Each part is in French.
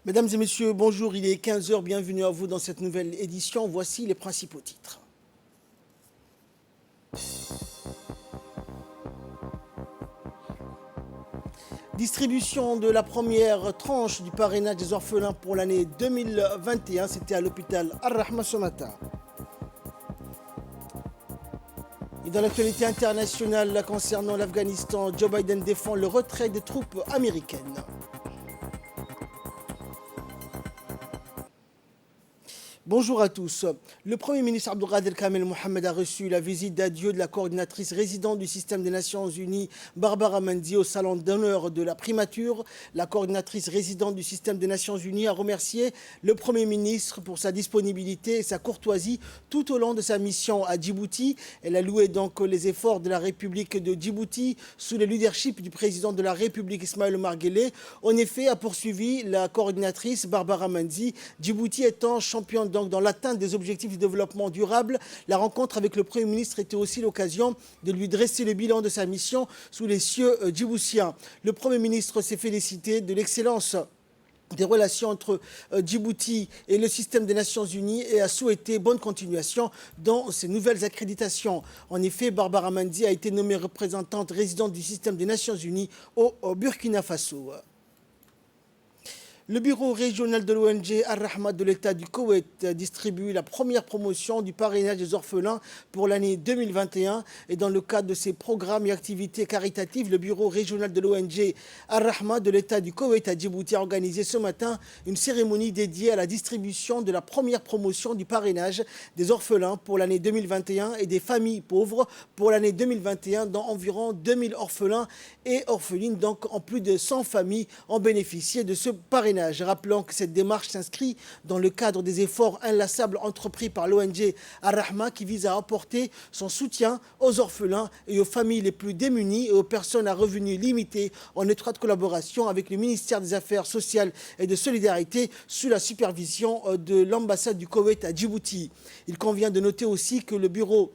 Mesdames et messieurs, bonjour, il est 15 heures. Bienvenue à vous dans cette nouvelle édition. Voici les principaux titres. Distribution de la première tranche du parrainage des orphelins pour l'année 2021, c'était à l'hôpital Ar-Rahma ce matin. Et dans l'actualité internationale concernant l'Afghanistan, Joe Biden défend le retrait des troupes américaines. Bonjour à tous. Le Premier ministre Abdelkader Kamel Mohamed a reçu la visite d'adieu de la coordinatrice résidente du système des Nations Unies, Barbara Manzi, au salon d'honneur de la primature. La coordinatrice résidente du système des Nations Unies a remercié le Premier ministre pour sa disponibilité et sa courtoisie tout au long de sa mission à Djibouti. Elle a loué donc les efforts de la République de Djibouti sous le leadership du président de la République Ismaël Omar Guelleh. En effet, a poursuivi la coordinatrice Barbara Manzi, Djibouti étant championne dans l'atteinte des objectifs de développement durable. La rencontre avec le Premier ministre était aussi l'occasion de lui dresser le bilan de sa mission sous les cieux djiboutiens. Le Premier ministre s'est félicité de l'excellence des relations entre Djibouti et le système des Nations Unies et a souhaité bonne continuation dans ces nouvelles accréditations. En effet, Barbara Manzi a été nommée représentante résidente du système des Nations Unies au Burkina Faso. Le bureau régional de l'ONG Ar-Rahma de l'État du Koweït distribue la première promotion du parrainage des orphelins pour l'année 2021. Et dans le cadre de ces programmes et activités caritatives, le bureau régional de l'ONG Ar-Rahma de l'État du Koweït à Djibouti a organisé ce matin une cérémonie dédiée à la distribution de la première promotion du parrainage des orphelins pour l'année 2021 et des familles pauvres pour l'année 2021, dont environ 2000 orphelins et orphelines, donc en plus de 100 familles ont bénéficié de ce parrainage. Rappelons que cette démarche s'inscrit dans le cadre des efforts inlassables entrepris par l'ONG Ar-Rahma qui vise à apporter son soutien aux orphelins et aux familles les plus démunies et aux personnes à revenus limités en étroite collaboration avec le ministère des Affaires sociales et de solidarité sous la supervision de l'ambassade du Koweït à Djibouti. Il convient de noter aussi que le bureau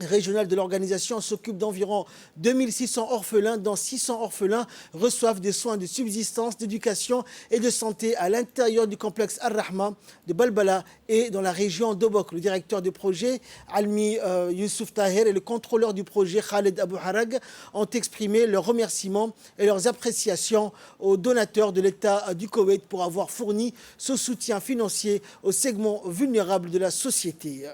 régional de l'organisation s'occupe d'environ 2600 orphelins, dont 600 orphelins reçoivent des soins de subsistance, d'éducation et de santé à l'intérieur du complexe Ar-Rahma de Balbala et dans la région d'Obok. Le directeur du projet, Almi Youssouf Taher, et le contrôleur du projet, Khaled Abou Harag, ont exprimé leurs remerciements et leurs appréciations aux donateurs de l'État du Koweït pour avoir fourni ce soutien financier aux segments vulnérables de la société.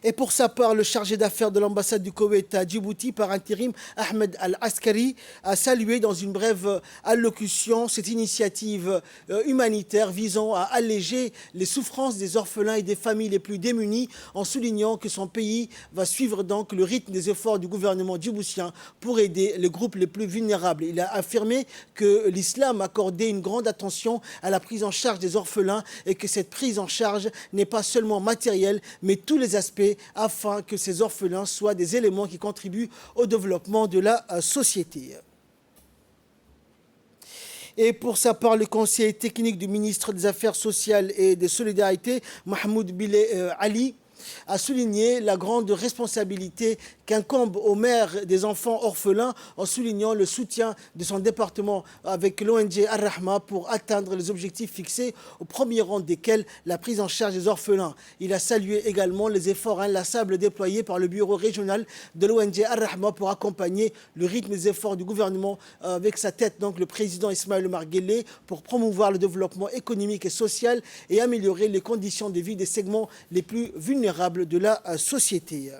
Et pour sa part, le chargé d'affaires de l'ambassade du Koweït à Djibouti par intérim, Ahmed Al-Askari, a salué dans une brève allocution cette initiative humanitaire visant à alléger les souffrances des orphelins et des familles les plus démunies, en soulignant que son pays va suivre donc le rythme des efforts du gouvernement djiboutien pour aider les groupes les plus vulnérables. Il a affirmé que l'islam accordait une grande attention à la prise en charge des orphelins et que cette prise en charge n'est pas seulement matérielle, mais tous les aspects afin que ces orphelins soient des éléments qui contribuent au développement de la société. Et pour sa part, le conseiller technique du ministre des Affaires sociales et des Solidarités, Mahmoud Bilé Ali, a souligné la grande responsabilité qu'incombe au maire des enfants orphelins en soulignant le soutien de son département avec l'ONG Ar-Rahma pour atteindre les objectifs fixés, au premier rang desquels la prise en charge des orphelins. Il a salué également les efforts inlassables déployés par le bureau régional de l'ONG Ar-Rahma pour accompagner le rythme des efforts du gouvernement avec sa tête, donc le président Ismaël Omar Guelleh, pour promouvoir le développement économique et social et améliorer les conditions de vie des segments les plus vulnérables de la société.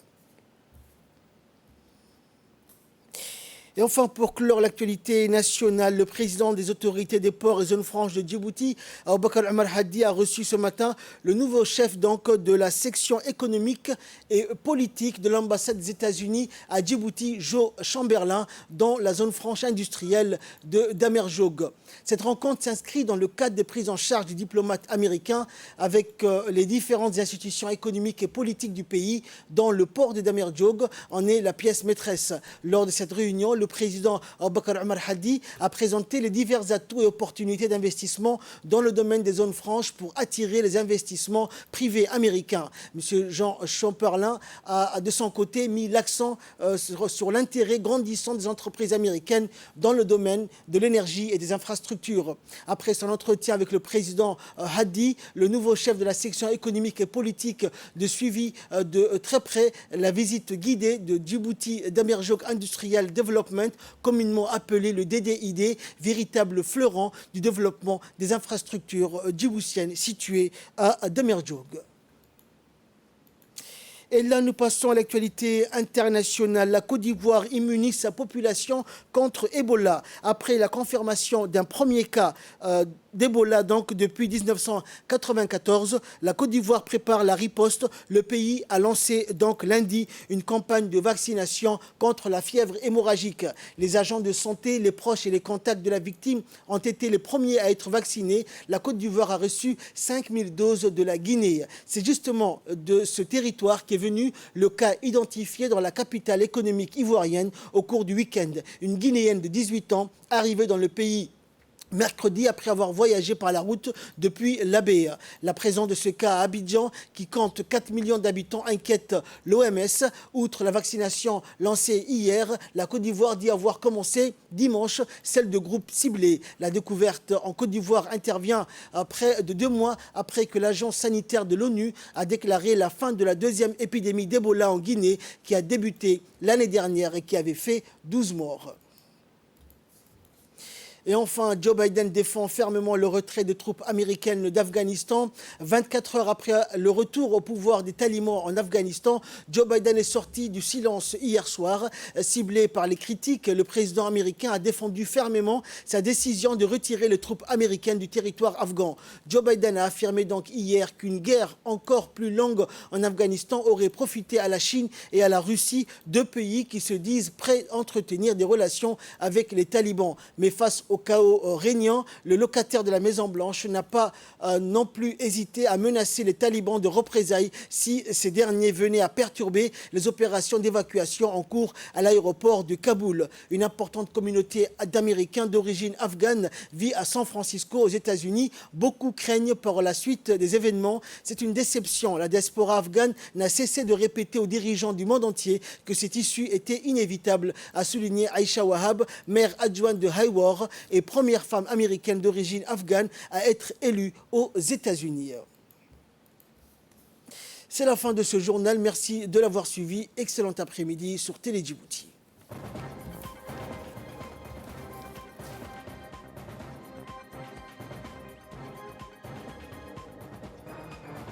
Et enfin, pour clore l'actualité nationale, le président des autorités des ports et zones franches de Djibouti, Aboubakar Omar Hadi, a reçu ce matin le nouveau chef donc, de la section économique et politique de l'ambassade des États-Unis à Djibouti, Joe Chamberlain, dans la zone franche industrielle d'Amerjog. Cette rencontre s'inscrit dans le cadre des prises en charge des diplomates américains avec les différentes institutions économiques et politiques du pays, dont le port de Damerjog en est la pièce maîtresse. Lors de cette réunion, le président Bakar Omar Hadi a présenté les divers atouts et opportunités d'investissement dans le domaine des zones franches pour attirer les investissements privés américains. M. Jean Chamberlain a de son côté mis l'accent sur l'intérêt grandissant des entreprises américaines dans le domaine de l'énergie et des infrastructures. Après son entretien avec le président Hadi, le nouveau chef de la section économique et politique de suivi de très près la visite guidée de Djibouti Damerjog Industrial Development, communément appelé le DDID, véritable fleuron du développement des infrastructures djiboutiennes situées à Damerjog. Et là, nous passons à l'actualité internationale. La Côte d'Ivoire immunise sa population contre Ebola. Après la confirmation d'un premier cas d'Ebola, donc depuis 1994, la Côte d'Ivoire prépare la riposte. Le pays a lancé donc lundi une campagne de vaccination contre la fièvre hémorragique. Les agents de santé, les proches et les contacts de la victime ont été les premiers à être vaccinés. La Côte d'Ivoire a reçu 5000 doses de la Guinée. C'est justement de ce territoire qu'est venu le cas identifié dans la capitale économique ivoirienne au cours du week-end. Une Guinéenne de 18 ans arrivée dans le pays mercredi après avoir voyagé par la route depuis l'ABE. La présence de ce cas à Abidjan, qui compte 4 millions d'habitants, inquiète l'OMS. Outre la vaccination lancée hier, la Côte d'Ivoire dit avoir commencé dimanche celle de groupes ciblés. La découverte en Côte d'Ivoire intervient près de 2 mois après que l'agence sanitaire de l'ONU a déclaré la fin de la deuxième épidémie d'Ebola en Guinée qui a débuté l'année dernière et qui avait fait 12 morts. Et enfin, Joe Biden défend fermement le retrait des troupes américaines d'Afghanistan. 24 heures après le retour au pouvoir des talibans en Afghanistan, Joe Biden est sorti du silence hier soir. Ciblé par les critiques, le président américain a défendu fermement sa décision de retirer les troupes américaines du territoire afghan. Joe Biden a affirmé donc hier qu'une guerre encore plus longue en Afghanistan aurait profité à la Chine et à la Russie, deux pays qui se disent prêts à entretenir des relations avec les talibans. Mais face au chaos régnant, le locataire de la Maison-Blanche n'a pas non plus hésité à menacer les talibans de représailles si ces derniers venaient à perturber les opérations d'évacuation en cours à l'aéroport de Kaboul. Une importante communauté d'Américains d'origine afghane vit à San Francisco, aux États-Unis. Beaucoup craignent par la suite des événements. C'est une déception. La diaspora afghane n'a cessé de répéter aux dirigeants du monde entier que cette issue était inévitable, a souligné Aisha Wahab, maire adjointe de Hayward et première femme américaine d'origine afghane à être élue aux États-Unis. C'est la fin de ce journal. Merci de l'avoir suivi. Excellent après-midi sur Télé Djibouti.